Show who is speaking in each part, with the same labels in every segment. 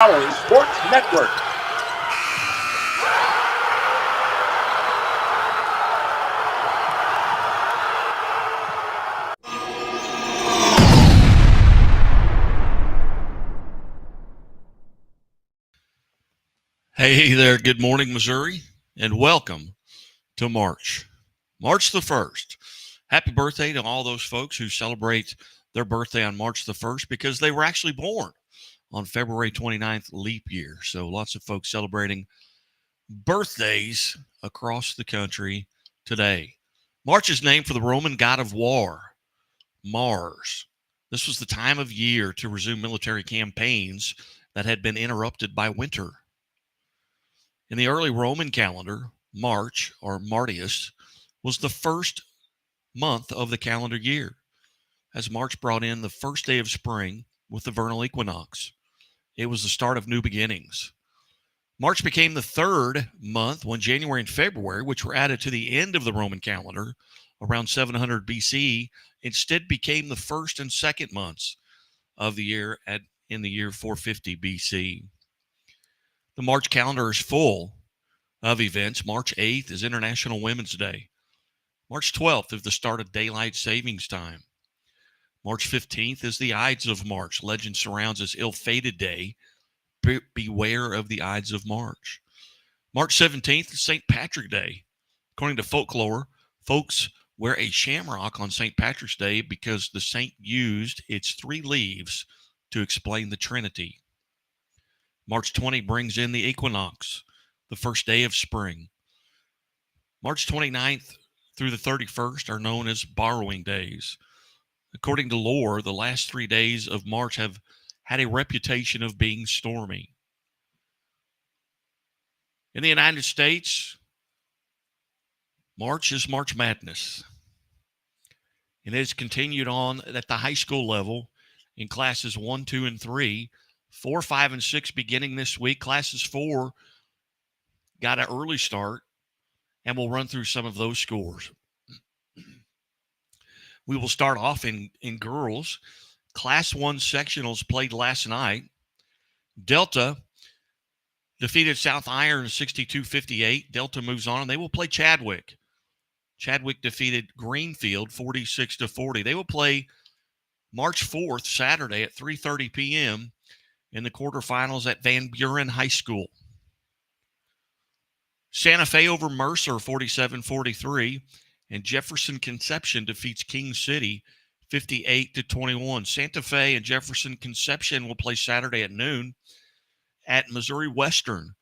Speaker 1: Valley Sports Network.
Speaker 2: Hey there, good morning, Missouri, and welcome to March the 1st. Happy birthday to all those folks who celebrate their birthday on March the 1st because they were actually born on February 29th, leap year. So lots of folks celebrating birthdays across the country today. March is named for the Roman god of war, Mars. This was the time of year to resume military campaigns that had been interrupted by winter. In the early Roman calendar, March, or Martius, was the first month of the calendar year, as March brought in the first day of spring with the vernal equinox. It was the start of new beginnings. March became the third month when January and February, which were added to the end of the Roman calendar around 700 BC, instead became the first and second months of the year in the year 450 BC. The March calendar is full of events. March 8th is International Women's Day. March 12th is the start of daylight savings time. March 15th is the Ides of March. Legend surrounds this ill-fated day. Beware of the Ides of March. March 17th is St. Patrick's Day. According to folklore, folks wear a shamrock on St. Patrick's Day because the saint used its 3 leaves to explain the Trinity. March 20 brings in the equinox, the first day of spring. March 29th through the 31st are known as borrowing days. According to lore, the last 3 days of March have had a reputation of being stormy. In the United States, March is March Madness. And it has continued on at the high school level in classes 1, 2, and 3, 4, 5, and 6 beginning this week. Classes 4 got an early start, and we'll run through some of those scores. We will start off in girls. Class 1 sectionals played last night. Delta defeated South Iron 62-58. Delta moves on, and they will play Chadwick. Chadwick defeated Greenfield 46-40. They will play March 4th, Saturday at 3:30 p.m. in the quarterfinals at Van Buren High School. Santa Fe over Mercer 47-43, and Jefferson Conception defeats King City 58-21. Santa Fe and Jefferson Conception will play Saturday at noon at Missouri Western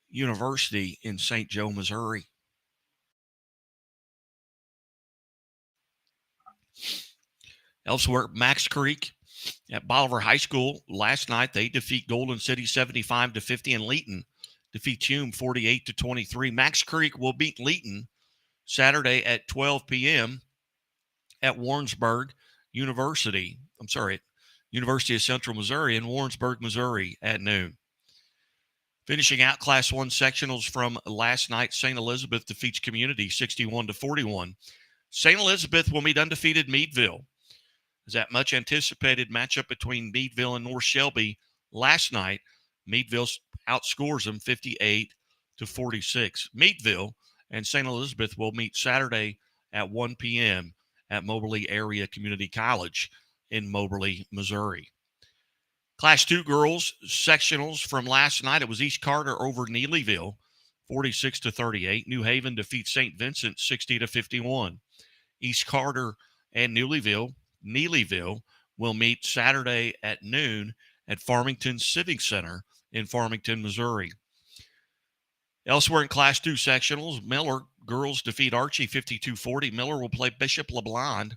Speaker 2: University in St. Joe, Missouri. Elsewhere, Max Creek at Bolivar High School last night, they defeat Golden City 75-50, and Leeton defeats Hume 48-23. Max Creek will beat Leeton Saturday at 12 p.m. at Warrensburg University. University of Central Missouri in Warrensburg, Missouri at noon. Finishing out Class 1 sectionals from last night, St. Elizabeth defeats Community 61-41. St. Elizabeth will meet undefeated Meadville. As that much anticipated matchup between Meadville and North Shelby last night, Meadville outscores them 58-46. Meadville and St. Elizabeth will meet Saturday at 1 p.m. at Moberly Area Community College in Moberly, Missouri. Class 2 girls sectionals from last night, it was East Carter over Neelyville 46-38. New Haven defeats St. Vincent 60-51. East Carter and Neelyville will meet Saturday at noon at Farmington Civic Center in Farmington, Missouri. Elsewhere in Class 2 sectionals, Miller girls defeat Archie 52-40. Miller will play Bishop LeBlond,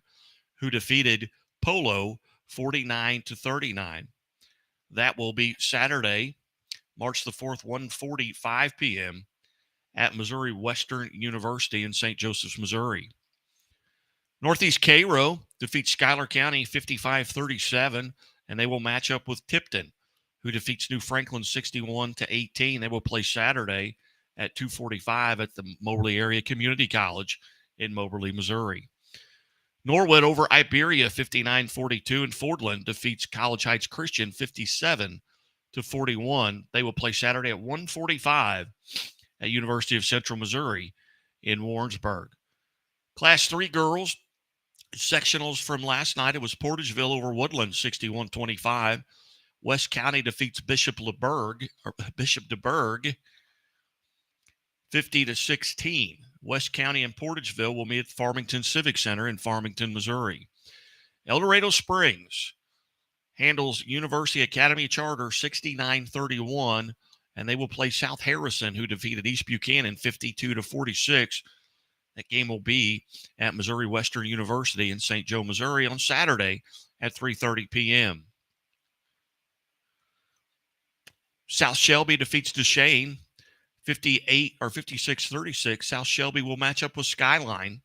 Speaker 2: who defeated Polo 49-39. That will be Saturday, March the 4th, 1:45 p.m. at Missouri Western University in St. Joseph's, Missouri. Northeast Cairo defeats Schuyler County 55-37, and they will match up with Tipton, who defeats New Franklin 61-18. They will play Saturday at 2:45 at the Moberly Area Community College in Moberly, Missouri. Norwood over Iberia 59-42, and Fordland defeats College Heights Christian 57-44. to 41. They will play Saturday at 1:45 at University of Central Missouri in Warrensburg. Class 3 girls sectionals from last night. It was Portageville over Woodland, 61-25. West County defeats Bishop DeBerg, 50-16. West County and Portageville will meet at Farmington Civic Center in Farmington, Missouri. El Dorado Springs handles University Academy Charter 69-31, and they will play South Harrison, who defeated East Buchanan 52-46. That game will be at Missouri Western University in St. Joe, Missouri on Saturday at 3:30 p.m. South Shelby defeats Duchesne 56-36. South Shelby will match up with Skyline.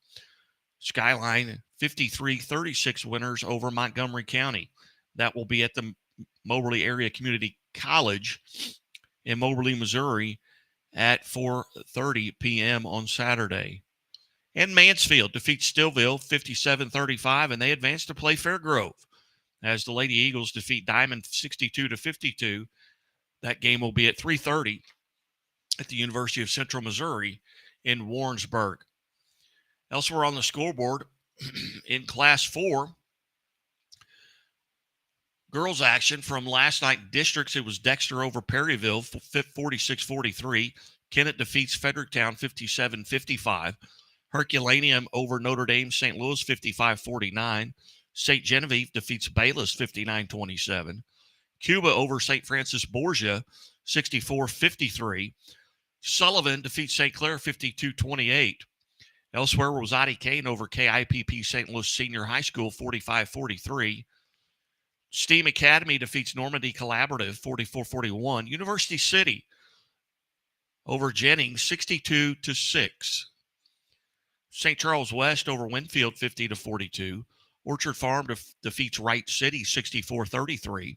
Speaker 2: Skyline 53-36 winners over Montgomery County. That will be at the Moberly Area Community College in Moberly, Missouri at 4:30 p.m. on Saturday. And Mansfield defeats Stillville 57-35, and they advance to play Fairgrove as the Lady Eagles defeat Diamond 62-52. That game will be at 3:30 at the University of Central Missouri in Warrensburg. Elsewhere on the scoreboard, in Class 4, girls action from last night districts. It was Dexter over Perryville, 46-43. Kennett defeats Fredericktown 57-55. Herculaneum over Notre Dame St. Louis 55-49. St. Genevieve defeats Bayless 59-27. Cuba over St. Francis Borgia 64-53. Sullivan defeats St. Clair 52-28. Elsewhere, Rosati Kane over KIPP St. Louis Senior High School 45-43. Steam Academy defeats Normandy Collaborative 44-41. University City over Jennings 62-6. St. Charles West over Winfield 50-42. Orchard Farm defeats Wright City 64-33.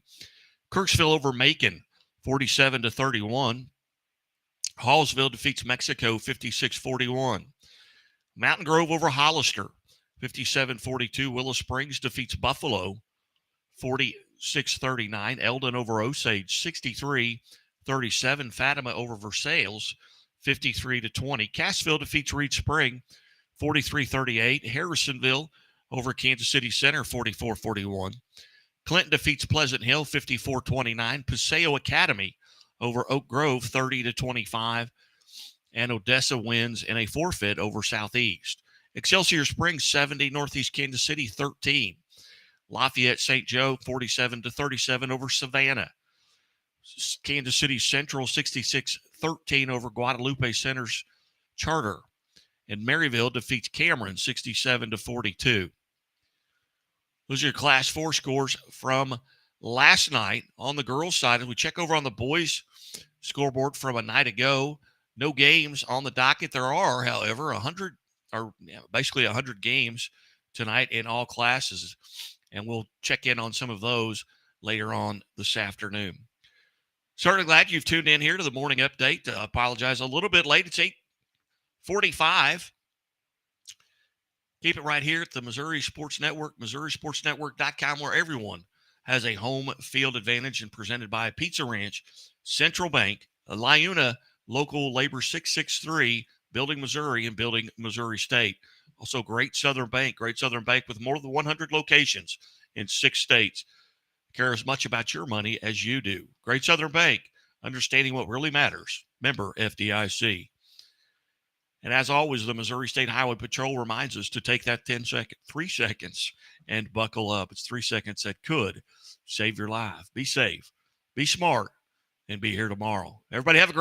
Speaker 2: Kirksville over Macon 47-31. Hallsville defeats Mexico 56-41. Mountain Grove over Hollister 57-42. Willow Springs defeats Buffalo 46-39. Eldon over Osage 63-37. Fatima over Versailles 53-20. Cassville defeats Reed Spring 43-38. Harrisonville over Kansas City Center 44-41. Clinton defeats Pleasant Hill 54-29. Paseo Academy over Oak Grove 30-25. And Odessa wins in a forfeit over Southeast. Excelsior Springs 70, Northeast Kansas City 13. Lafayette St. Joe 47-37 over Savannah. Kansas City Central 66-13 over Guadalupe Center's Charter. And Maryville defeats Cameron 67-42. Those are your Class 4 scores from last night. On the girls' side, as we check over on the boys' scoreboard from a night ago, no games on the docket. There are, however, 100 games tonight in all classes, and we'll check in on some of those later on this afternoon. Certainly glad you've tuned in here to the morning update. I apologize a little bit late. It's 8:45. Keep it right here at the Missouri Sports Network, MissouriSportsNetwork.com, where everyone has a home field advantage, and presented by Pizza Ranch, Central Bank, Liuna, Local Labor 663, Building Missouri, and Building Missouri State. Also, Great Southern Bank with more than 100 locations in 6 states. Care as much about your money as you do. Great Southern Bank, understanding what really matters. Member FDIC. And as always, the Missouri State Highway Patrol reminds us to take that 3 seconds and buckle up. It's 3 seconds that could save your life. Be safe, be smart, and be here tomorrow. Everybody have a great